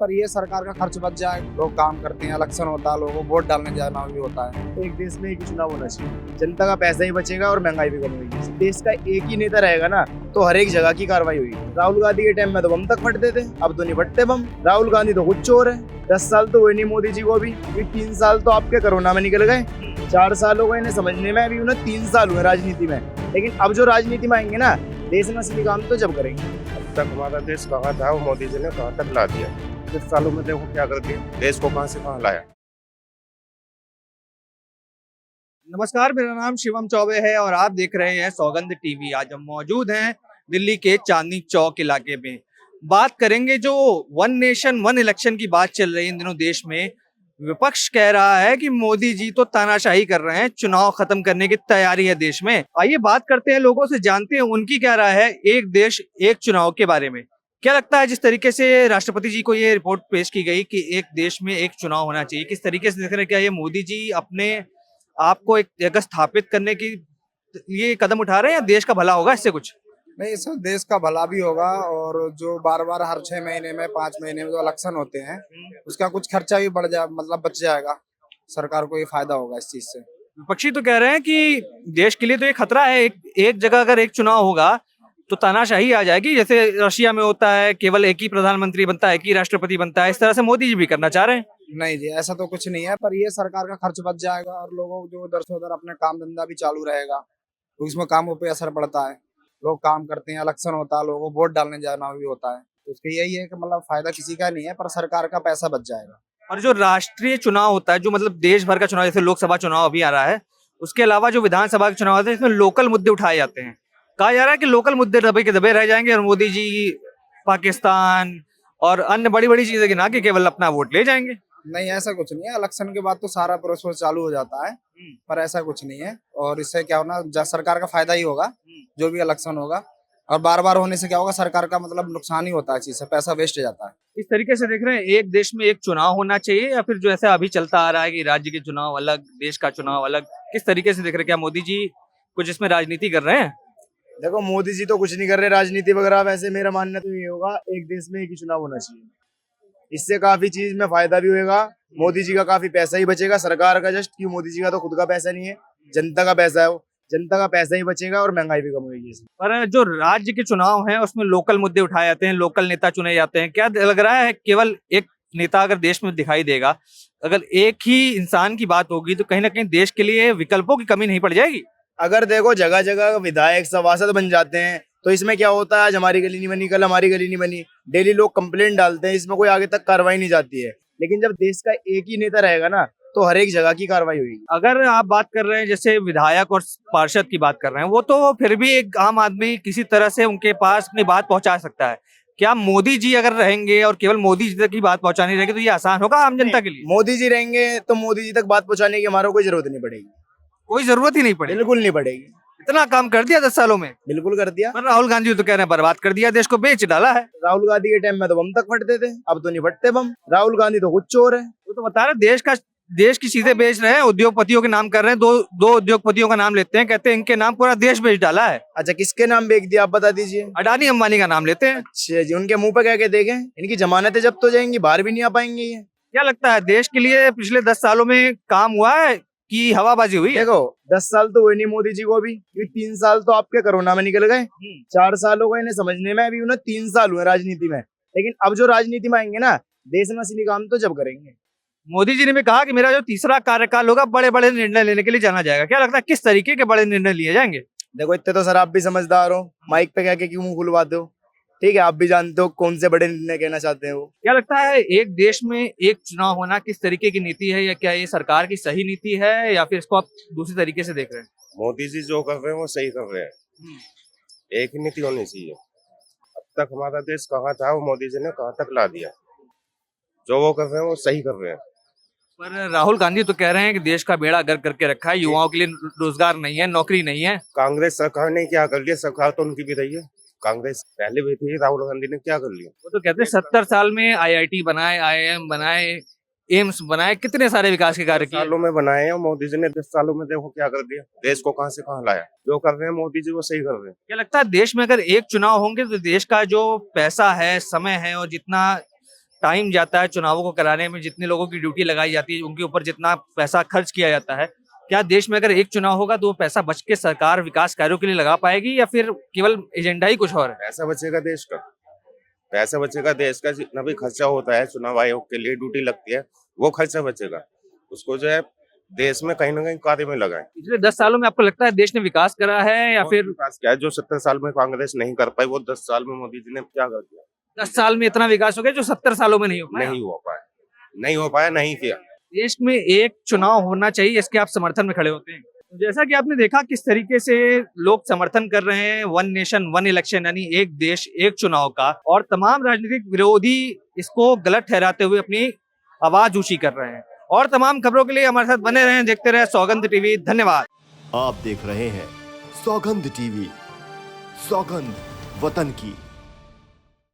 पर ये सरकार का खर्च बच जाए। लोग काम करते हैं, इलेक्शन होता है, लोगों को वोट डालने जाना भी होता है। तो एक देश में एक ही चुनाव होना चाहिए, जनता का पैसा ही बचेगा और महंगाई भी कम होगी। देश का एक ही नेता रहेगा ना तो हर एक जगह की कार्रवाई होगी। राहुल गांधी के टाइम में तो बम तक फटते थे, अब तो नहीं फटते बम। राहुल गांधी तो खुद चोर है। 10 साल तो हुए नहीं मोदी जी को भी, 3 साल तो आपके कोरोना में निकल गए। 4 साल हो गए इन्हें समझने में, अभी उन्हें 3 साल हुए राजनीति में। लेकिन अब जो राजनीति में आएंगे ना, देश में असली काम तो जब करेंगे। अब तक हमारा देश कहाँ था, वो मोदी जी ने कहाँ तक ला दिया। 10 सालों में देखो क्या कर दिया, देश को कहाँ से कहाँ लाया। नमस्कार, मेरा नाम शिवम चौबे है और आप देख रहे हैं सौगंध टीवी। आज हम मौजूद हैं दिल्ली के चांदनी चौक इलाके में। बात करेंगे जो वन नेशन वन इलेक्शन की बात चल रही है इन दिनों देश में। विपक्ष कह रहा है कि मोदी जी तो तानाशाही कर रहे हैं, चुनाव खत्म करने की तैयारी है देश में। आइए बात करते हैं, लोगों से जानते हैं उनकी क्या राय है एक देश एक चुनाव के बारे में। क्या लगता है जिस तरीके से राष्ट्रपति जी को ये रिपोर्ट पेश की गई कि एक देश में एक चुनाव होना चाहिए, किस तरीके से देख रहे हैं? क्या ये मोदी जी अपने आपको एक जगह स्थापित करने की ये कदम उठा रहे हैं या देश का भला होगा इससे कुछ? नहीं, इससे देश का भला भी होगा और जो बार बार हर 6 महीने में 5 महीने में जो इलेक्शन होते हैं उसका कुछ खर्चा भी बढ़ जाए, मतलब बच जाएगा। सरकार को ये फायदा होगा इस चीज से। विपक्षी तो कह रहे हैं कि देश के लिए तो ये खतरा है, एक जगह अगर एक चुनाव होगा तो तानाशाही आ जाएगी। जैसे रशिया में होता है, केवल एक ही प्रधानमंत्री बनता है, एक ही राष्ट्रपति बनता है। इस तरह से मोदी जी भी करना चाह रहे हैं। नहीं जी, ऐसा तो कुछ नहीं है, पर ये सरकार का खर्च बच जाएगा और लोगों को जो उधर से उधर अपने काम धंधा भी चालू रहेगा, तो इसमें कामों पे असर पड़ता है। लोग काम करते हैं, इलेक्शन होता है, लोगों को वोट डालने जाना भी होता है, तो उसके यही है कि मतलब फायदा किसी का नहीं है, पर सरकार का पैसा बच जाएगा। और जो राष्ट्रीय चुनाव होता है, जो मतलब देश भर का चुनाव, जैसे लोकसभा चुनाव अभी आ रहा है, उसके अलावा जो विधानसभा के चुनाव होते हैं इसमें लोकल मुद्दे उठाए जाते हैं। कहा जा रहा है कि लोकल मुद्दे दबे के दबे रह जाएंगे और मोदी जी पाकिस्तान और अन्य बड़ी बड़ी चीजें गिना के केवल अपना वोट ले जाएंगे। नहीं, ऐसा कुछ नहीं है। इलेक्शन के बाद तो सारा प्रोसेस चालू हो जाता है, पर ऐसा कुछ नहीं है। और इससे क्या होना, सरकार का फायदा ही होगा जो भी इलेक्शन होगा। और बार बार होने से क्या होगा, सरकार का मतलब नुकसान ही होता है, चीज से पैसा वेस्ट जाता है। इस तरीके से देख रहे हैं एक देश में एक चुनाव होना चाहिए या फिर जो ऐसा अभी चलता आ रहा है कि राज्य के चुनाव अलग, देश का चुनाव अलग, किस तरीके से देख रहे हैं? क्या मोदी जी कुछ इसमें राजनीति कर रहे हैं? देखो, मोदी जी तो कुछ नहीं कर रहे राजनीति वगैरह। वैसे मेरा मानना तो ये होगा, एक देश में एक ही चुनाव होना चाहिए। इससे काफी चीज में फायदा भी होगा, मोदी जी का काफी पैसा ही बचेगा। सरकार का जस्ट क्यों, मोदी जी का तो खुद का पैसा नहीं है, जनता का पैसा है। वो जनता का पैसा ही बचेगा और महंगाई भी कम होगी इसमें। पर जो राज्य के चुनाव हैं उसमें लोकल मुद्दे उठाए जाते हैं, लोकल नेता चुने जाते हैं। क्या लग रहा है केवल एक नेता अगर देश में दिखाई देगा, अगर एक ही इंसान की बात होगी तो कहीं ना कहीं देश के लिए विकल्पों की कमी नहीं पड़ जाएगी? अगर देखो जगह जगह विधायक सभासद बन जाते हैं तो इसमें क्या होता है, आज हमारी गली नहीं बनी, कल हमारी गली नहीं बनी, डेली लोग कंप्लेंट डालते हैं, इसमें कोई आगे तक कार्रवाई नहीं जाती है। लेकिन जब देश का एक ही नेता रहेगा ना तो हर एक जगह की कार्रवाई होगी। अगर आप बात कर रहे हैं जैसे विधायक और पार्षद की बात कर रहे हैं, वो तो फिर भी एक आम आदमी किसी तरह से उनके पास अपनी बात पहुंचा सकता है। क्या मोदी जी अगर रहेंगे और केवल मोदी जी तक की बात पहुंचानी रहेगी तो ये आसान होगा आम जनता के लिए? मोदी जी रहेंगे तो मोदी जी तक बात पहुंचाने की हमारा कोई जरूरत नहीं पड़ेगी। कोई जरूरत ही नहीं पड़ेगी। बिल्कुल नहीं पड़ेगी। इतना काम कर दिया 10 सालों में। बिल्कुल कर दिया। पर राहुल गांधी तो कह रहे हैं बर्बाद कर दिया, देश को बेच डाला है। राहुल गांधी के टाइम में तो बम तक फटते थे, अब तो नहीं फटते बम। राहुल गांधी तो खुद चोर है। वो तो बता रहे देश की चीजें बेच रहे हैं, उद्योगपतियों के नाम कर रहे हैं। दो उद्योगपतियों का नाम लेते हैं, कहते हैं इनके नाम पूरा देश बेच डाला है। अच्छा, किसके नाम बेच दिया आप बता दीजिए? अडानी अंबानी का नाम लेते हैं। अच्छा जी, उनके मुंह पे कह के देखें, इनकी जमानतें जब्त हो जाएंगी, बाहर भी नहीं आ पाएंगे ये। क्या लगता है देश के लिए पिछले 10 सालों में काम हुआ है कि हवाबाजी हुई है? देखो, 10 साल तो हुए नहीं मोदी जी को भी, 3 साल तो आपके कोरोना में निकल गए। 4 साल हो गए इन्हें समझने में, अभी उन्हें 3 साल हुए राजनीति में। लेकिन अब जो राजनीति में आएंगे ना, देश में असली काम तो जब करेंगे। मोदी जी ने भी कहा कि मेरा जो तीसरा कार्यकाल होगा बड़े बड़े निर्णय लेने के लिए जाना जाएगा। क्या लगता है किस तरीके के बड़े निर्णय लिए जाएंगे? देखो, इतने तो सर आप भी समझदार हो, माइक पे कह के क्यों मुंह खुलवाते हो? ठीक है, आप भी जानते हो कौन से बड़े निर्णय कहना चाहते हैं वो। क्या लगता है एक देश में एक चुनाव होना किस तरीके की नीति है, या क्या ये सरकार की सही नीति है या फिर इसको आप दूसरी तरीके से देख रहे हैं? मोदी जी जो कर रहे हैं वो सही कर रहे हैं। एक ही नीति होनी चाहिए। अब तक हमारा देश कहाँ था, वो मोदी जी ने कहाँ तक ला दिया। जो वो कर रहे हैं वो सही कर रहे हैं। पर राहुल गांधी तो कह रहे हैं कि देश का बेड़ा गर्क करके रखा है, युवाओं के लिए रोजगार नहीं है, नौकरी नहीं है। कांग्रेस सरकार ने क्या कर लिया? सरकार तो उनकी भी रही है, कांग्रेस पहले भी थी, राहुल गांधी ने क्या कर लिया? वो तो कहते हैं 70 साल में IIT बनाए, IIM बनाए, एम्स बनाए, कितने सारे विकास के कार्य किए। सालों में बनाए हैं मोदी जी ने, 10 सालों में देखो क्या कर दिया, देश को कहां से कहां लाया। जो कर रहे हैं मोदी जी वो सही कर रहे हैं। क्या लगता है देश में अगर एक चुनाव होंगे तो देश का जो पैसा है, समय है और जितना टाइम जाता है चुनावों को कराने में, जितने लोगों की ड्यूटी लगाई जाती है, उनके ऊपर जितना पैसा खर्च किया जाता है, क्या देश में अगर एक चुनाव होगा तो वो पैसा बच के सरकार विकास कार्यों के लिए लगा पाएगी या फिर केवल एजेंडा ही कुछ और है? पैसा बचेगा देश का, पैसा बचेगा देश का। जितना भी खर्चा होता है चुनाव आयोग के लिए, ड्यूटी लगती है, वो खर्चा बचेगा। उसको जो है देश में कहीं ना कहीं कार्य में लगाएं। पिछले 10 सालों में आपको लगता है देश ने विकास करा है या फिर विकास क्या है? जो 70 साल में कांग्रेस नहीं कर पाई, वो 10 साल में मोदी जी ने क्या कर दिया? 10 साल में इतना विकास हो गया जो 70 सालों में नहीं हो पाया? नहीं हो पाया, नहीं हो पाया, नहीं किया। देश में एक चुनाव होना चाहिए, इसके आप समर्थन में खड़े होते हैं। तो जैसा कि आपने देखा किस तरीके से लोग समर्थन कर रहे हैं वन नेशन वन इलेक्शन यानी एक देश एक चुनाव का, और तमाम राजनीतिक विरोधी इसको गलत ठहराते हुए अपनी आवाज ऊंची कर रहे हैं। और तमाम खबरों के लिए हमारे साथ बने रहें, देखते रहे सौगंध टीवी। धन्यवाद। आप देख रहे हैं सौगंध टीवी, सौगंध वतन की।